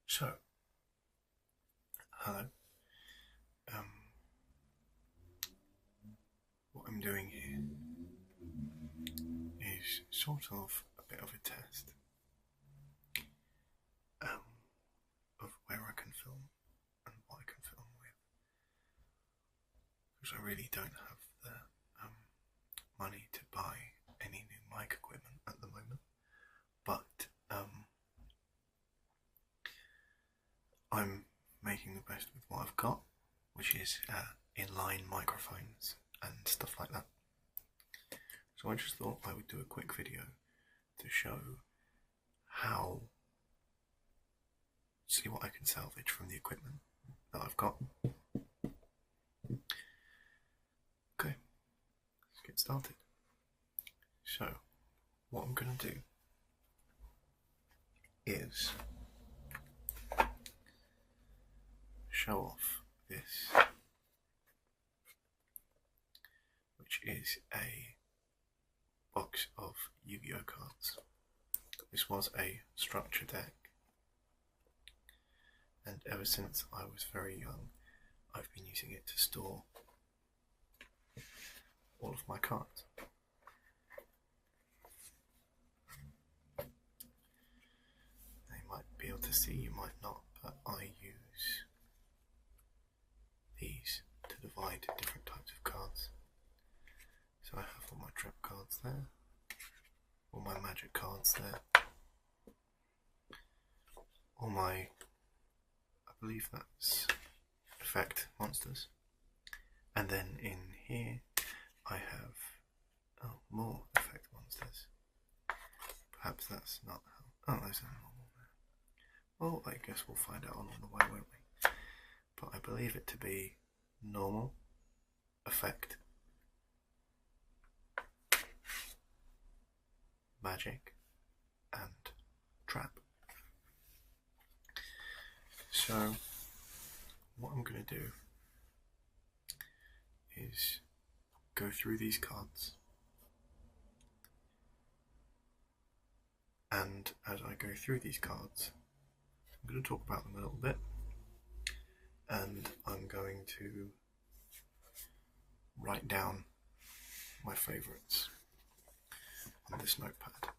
So, hello. What I'm doing here is sort of a bit of a test of where I can film and what I can film with, because I really don't have the money to buy any new mic equipment at the moment, but I'm making the best with what I've got, which is inline microphones and stuff like that. So I just thought I would do a quick video to show see what I can salvage from the equipment that I've got. Okay, let's get started. So, what I'm going to do is show off this, which is a box of Yu-Gi-Oh cards. This was a structure deck, and ever since I was very young, I've been using it to store all of my cards. You might be able to see, you might not, but I use these to divide different types of cards. So I have all my trap cards there, all my magic cards there, all my, I believe that's effect monsters, and then in here I have more effect monsters. Perhaps that's not how, oh, there's a normal there. Well, I guess we'll find out along the way, won't we? But I believe it to be normal, effect, magic, and trap. So what I'm going to do is go through these cards, and as I go through these cards, I'm going to talk about them a little bit, and I'm going to write down my favourites on this notepad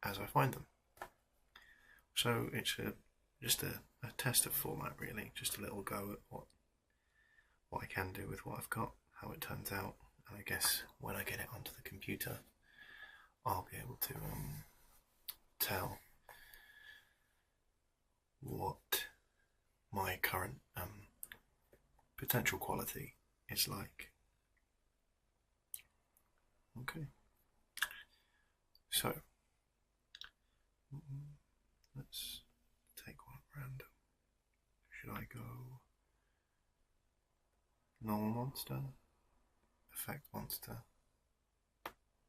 as I find them. So it's just a test of format, really, just a little go at what I can do with what I've got, how it turns out, and I guess when I get it onto the computer I'll be able to tell what my current potential quality is like. Okay, so let's take one at random. Should I go normal monster, effect monster,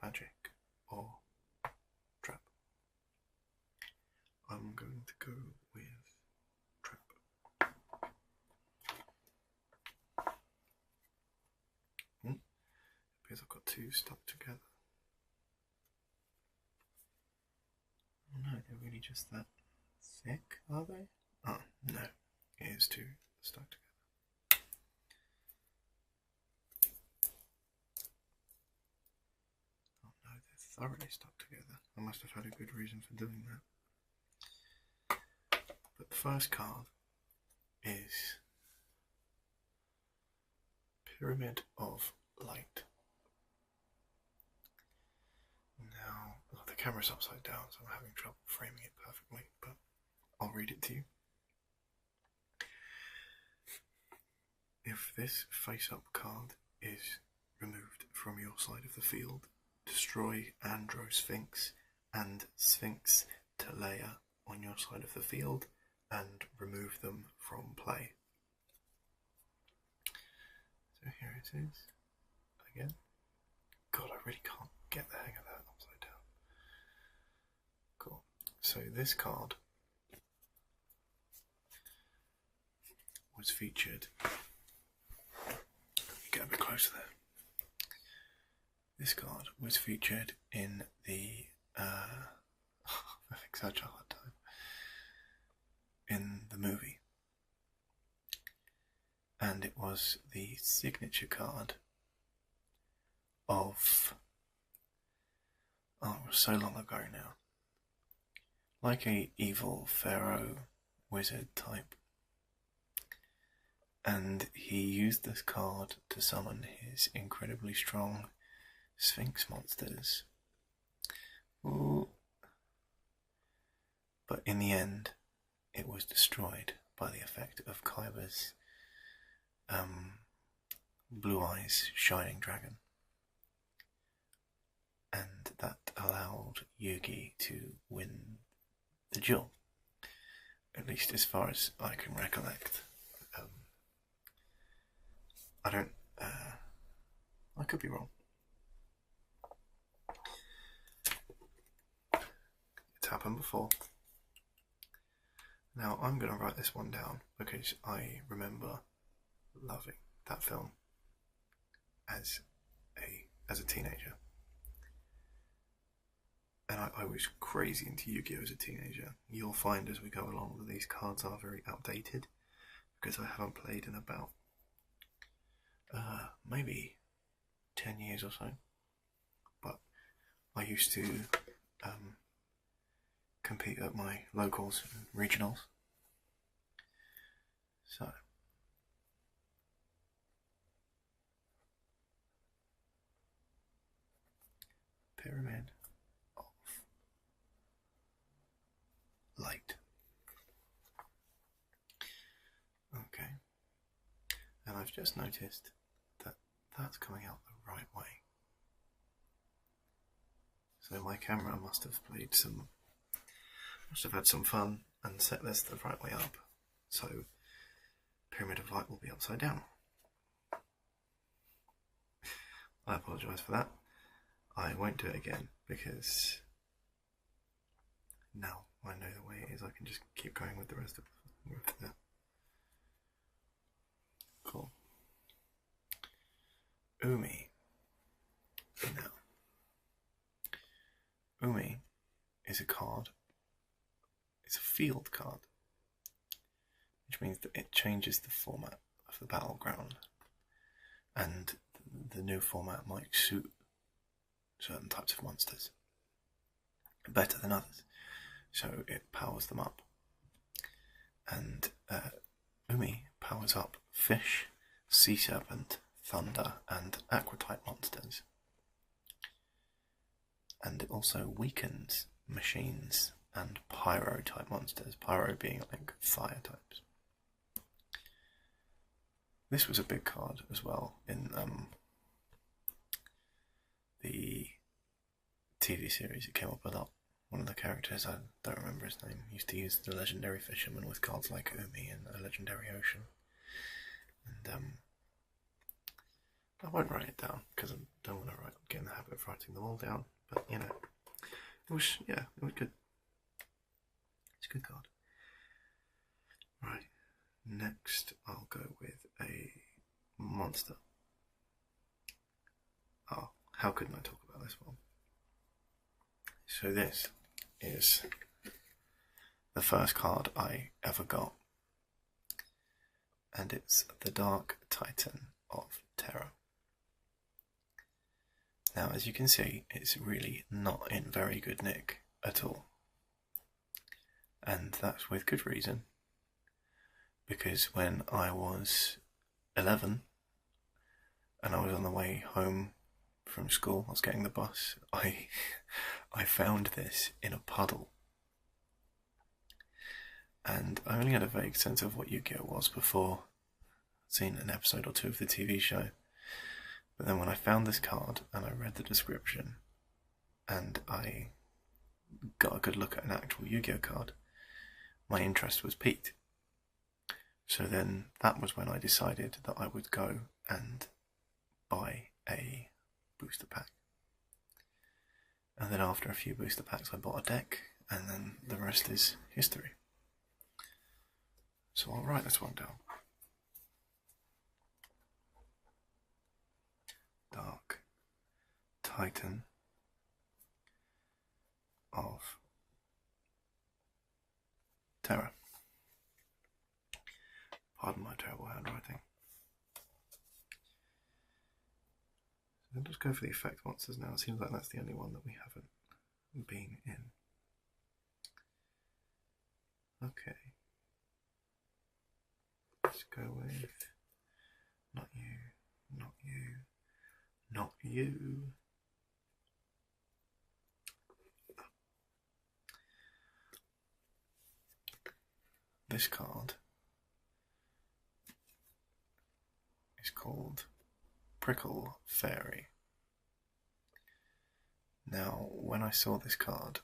magic, or trap? I'm going to go with trap. Because I've got two stuck together. Oh no, they're really just that thick, are they? Oh, no, it is two stuck together. Oh no, they're thoroughly stuck together. I must have had a good reason for doing that. But the first card is Pyramid of Light. Now, the camera's upside down, so I'm having trouble framing it perfectly, but I'll read it to you. If this face-up card is removed from your side of the field, destroy Andro Sphinx and Sphinx Telea on your side of the field and remove them from play. So here it is again. God, I really can't get the hang of that upside down. Cool. So this card was featured. Get a bit closer there. This card was featured in the I'm having such a hard time. In was the signature card of, oh, it was so long ago now, like a evil pharaoh wizard type, and he used this card to summon his incredibly strong Sphinx monsters. Ooh. But in the end, it was destroyed by the effect of Kaiba's blue eyes shining dragon, and that allowed Yugi to win the duel, at least as far as I can recollect. I could be wrong. It's happened before. Now I'm going to write this one down because I remember loving that film as a teenager, and I was crazy into Yu-Gi-Oh as a teenager. You'll find as we go along that these cards are very outdated because I haven't played in about maybe 10 years or so, but I used to compete at my locals and regionals. So Pyramid of Light. Okay, and I've just noticed that that's coming out the right way. So my camera must have had some fun and set this the right way up. So Pyramid of Light will be upside down. I apologise for that. I won't do it again because now I know the way it is. I can just keep going with the rest of the cool. Umi. Now, Umi is a card. It's a field card, which means that it changes the format of the battleground, and the new format might suit certain types of monsters better than others, so it powers them up. And Umi powers up fish, sea serpent, thunder, and aqua type monsters, and it also weakens machines and pyro type monsters, pyro being like fire types. This was a big card as well in the TV series. It came up a lot. One of the characters, I don't remember his name, used to use the legendary fisherman with cards like Umi and a legendary ocean. And I won't write it down because I don't want to get in the habit of writing them all down. But you know, it was good. It's a good card. Right, next I'll go with a monster. Oh, how couldn't I talk about this one? So this is the first card I ever got, and it's the Dark Titan of Terror. Now, as you can see, it's really not in very good nick at all. And that's with good reason, because when I was 11 and I was on the way home from school, I was getting the bus, I found this in a puddle. And I only had a vague sense of what Yu-Gi-Oh was before I'd seen an episode or two of the TV show. But then when I found this card and I read the description and I got a good look at an actual Yu-Gi-Oh card, my interest was piqued. So then that was when I decided that I would go and buy a booster pack. And then after a few booster packs I bought a deck, and then the rest is history. So I'll write this one down. Dark Titan of Terror. Pardon my terrible handwriting. Let's go for the effect monsters now. It seems like that's the only one that we haven't been in. Okay. Let's go with not you, not you, not you. This card is called Prickle Fairy. Now, when I saw this card,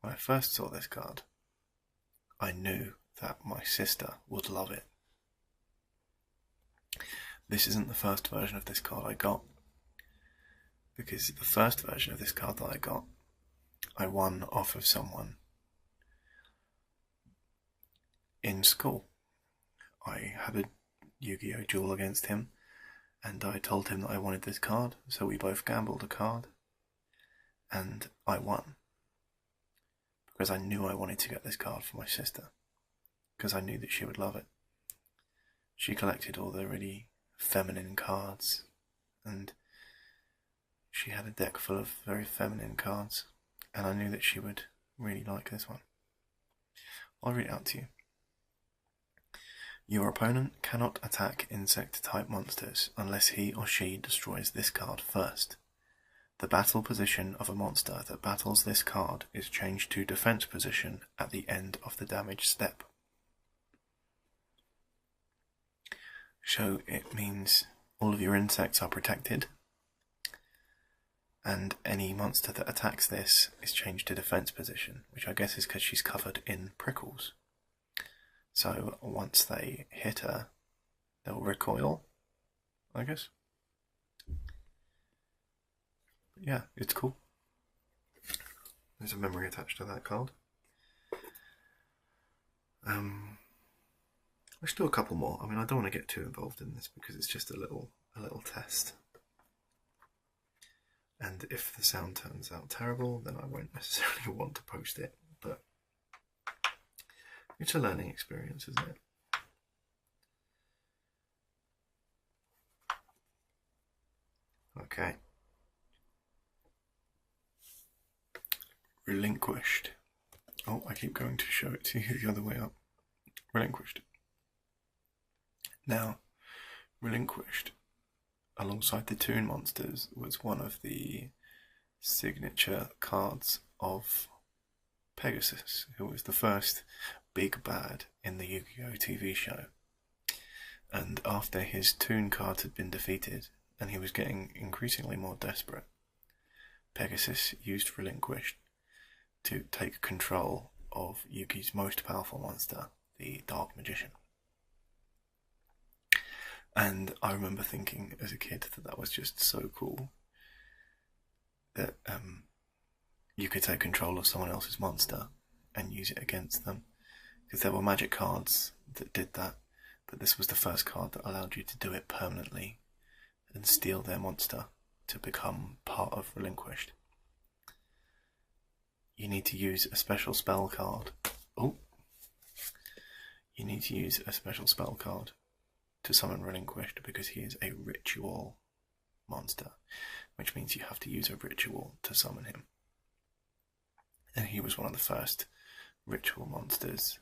when I first saw this card, I knew that my sister would love it. This isn't the first version of this card I got, because the first version of this card that I got, I won off of someone in school. I had a Yu-Gi-Oh! Duel against him, and I told him that I wanted this card, so we both gambled a card, and I won. Because I knew I wanted to get this card for my sister, because I knew that she would love it. She collected all the really feminine cards, and she had a deck full of very feminine cards, and I knew that she would really like this one. I'll read it out to you. Your opponent cannot attack insect-type monsters unless he or she destroys this card first. The battle position of a monster that battles this card is changed to defense position at the end of the damage step. So it means all of your insects are protected, and any monster that attacks this is changed to defense position, which I guess is because she's covered in prickles. So once they hit her, they'll recoil, I guess. But yeah, it's cool. There's a memory attached to that card. Let's do a couple more. I mean, I don't want to get too involved in this because it's just a little test. And if the sound turns out terrible, then I won't necessarily want to post it, but it's a learning experience, isn't it? Okay. Relinquished. Oh, I keep going to show it to you the other way up. Relinquished. Now, Relinquished, alongside the Toon Monsters, was one of the signature cards of Pegasus, who was the first big bad in the Yu-Gi-Oh! TV show. And after his Toon cards had been defeated, and he was getting increasingly more desperate, Pegasus used Relinquished to take control of Yugi's most powerful monster, the Dark Magician. And I remember thinking as a kid that that was just so cool, that you could take control of someone else's monster and use it against them, because there were magic cards that did that, but this was the first card that allowed you to do it permanently and steal their monster to become part of Relinquished. You need to use a special spell card. Oh! You need to use a special spell card to summon Relinquished, because he is a ritual monster, which means you have to use a ritual to summon him. And he was one of the first ritual monsters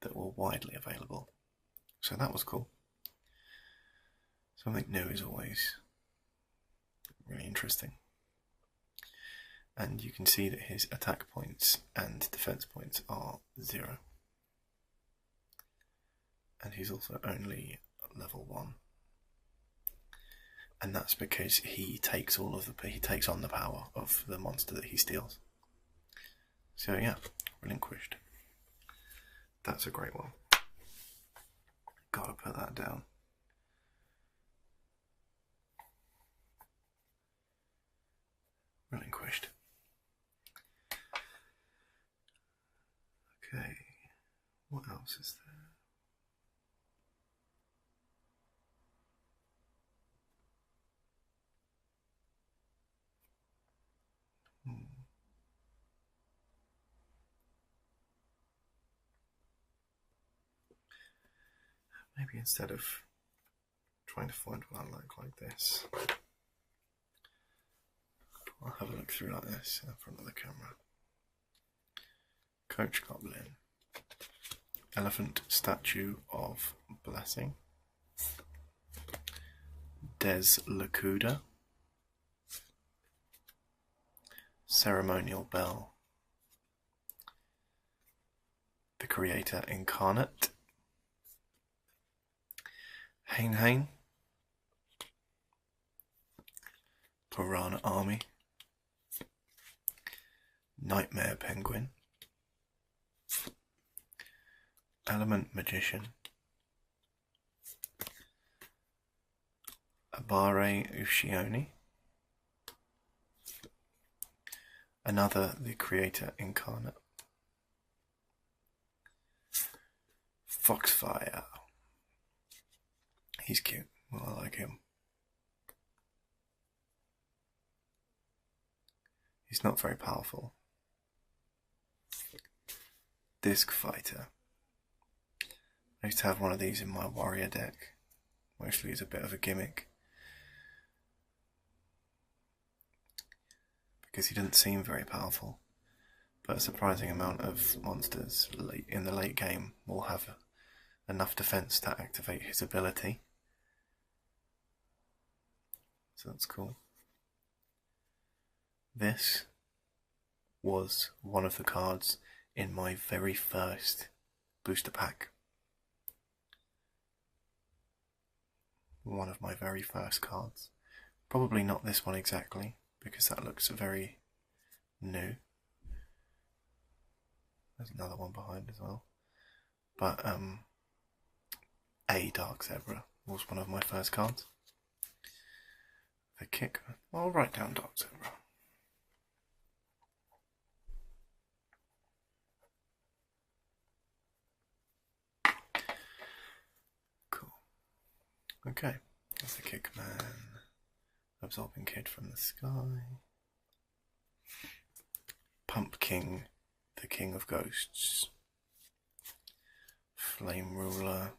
that were widely available. So that was cool. Something new is always really interesting. And you can see that his attack points and defense points are 0. And he's also only level 1. And that's because he takes on the power of the monster that he steals. So yeah, Relinquished. That's a great one. Gotta put that down. Relinquished. Okay, what else is there? Maybe instead of trying to find one I like this, I'll have a look through like this in front of the camera. Coach Goblin. Elephant Statue of Blessing. Des Lacuda. Ceremonial Bell. The Creator Incarnate. Hain. Piranha Army. Nightmare Penguin. Element Magician. Abare Ushioni. Another The Creator Incarnate. Foxfire. He's cute. Well, I like him. He's not very powerful. Disc Fighter. I used to have one of these in my warrior deck, mostly as a bit of a gimmick, because he didn't seem very powerful, but a surprising amount of monsters in the late game will have enough defense to activate his ability, so that's cool. This was one of the cards in my very first booster pack. One of my very first cards. Probably not this one exactly, because that looks very new. There's another one behind as well. But a Dark Zebra was one of my first cards. The kick. I'll write down Dark Zebra. Cool. Okay, that's the Kickman. Absorbing Kid from the Sky. Pumpkin, the King of Ghosts. Flame Ruler.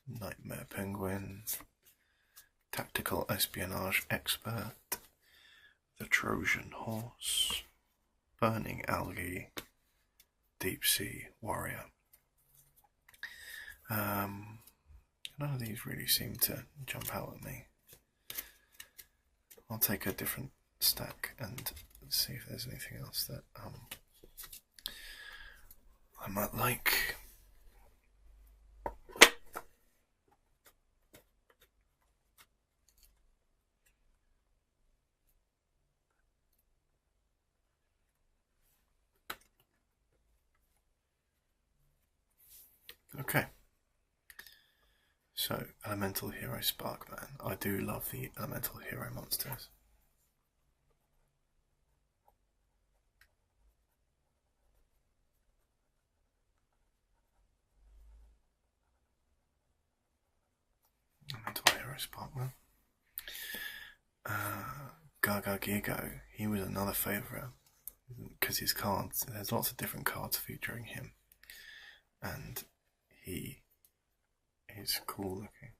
Nightmare Penguin. Tactical Espionage Expert. The Trojan Horse. Burning Algae. Deep Sea Warrior. None of these really seem to jump out at me. I'll take a different stack and see if there's anything else that I might like. Okay. So, Elemental Hero Sparkman. I do love the Elemental Hero monsters. Elemental Hero Sparkman. Gaga Gigo. He was another favourite because his cards, there's lots of different cards featuring him, and he is cool looking.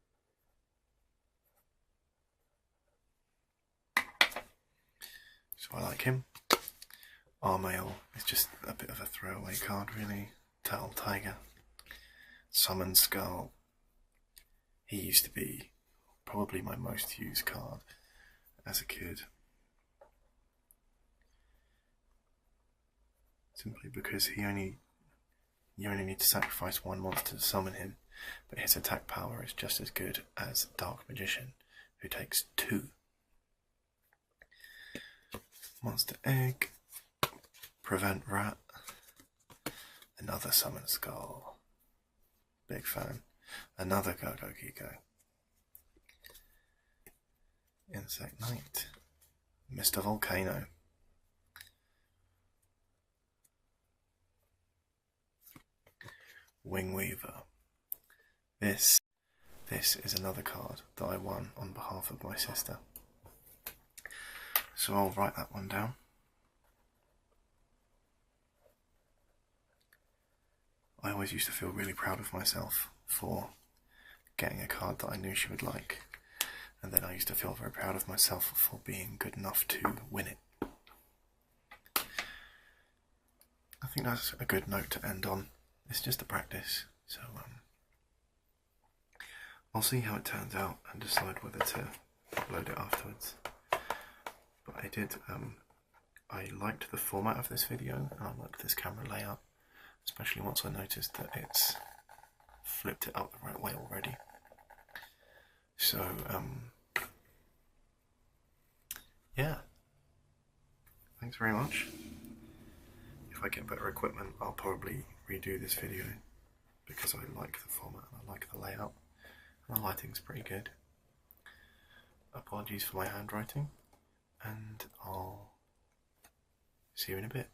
So I like him. Armail is just a bit of a throwaway card really. Turtle Tiger. Summon Skull. He used to be probably my most used card as a kid. Simply because you only need to sacrifice one monster to summon him, but his attack power is just as good as Dark Magician, who takes 2. Monster Egg. Prevent Rat. Another Summon Skull. Big fan. Another Gaga Gigo. Insect Knight. Mr. Volcano. Wing Weaver. This is another card that I won on behalf of my sister. So I'll write that one down. I always used to feel really proud of myself for getting a card that I knew she would like, and then I used to feel very proud of myself for being good enough to win it. think that's a good note to end on. It's just a practice, so I'll see how it turns out and decide whether to upload it afterwards. But I liked the format of this video, and I liked this camera layout, especially once I noticed that it's flipped it up the right way already. So, yeah. Thanks very much. If I get better equipment, I'll probably redo this video because I like the format and I like the layout, and the lighting's pretty good. Apologies for my handwriting, and I'll see you in a bit.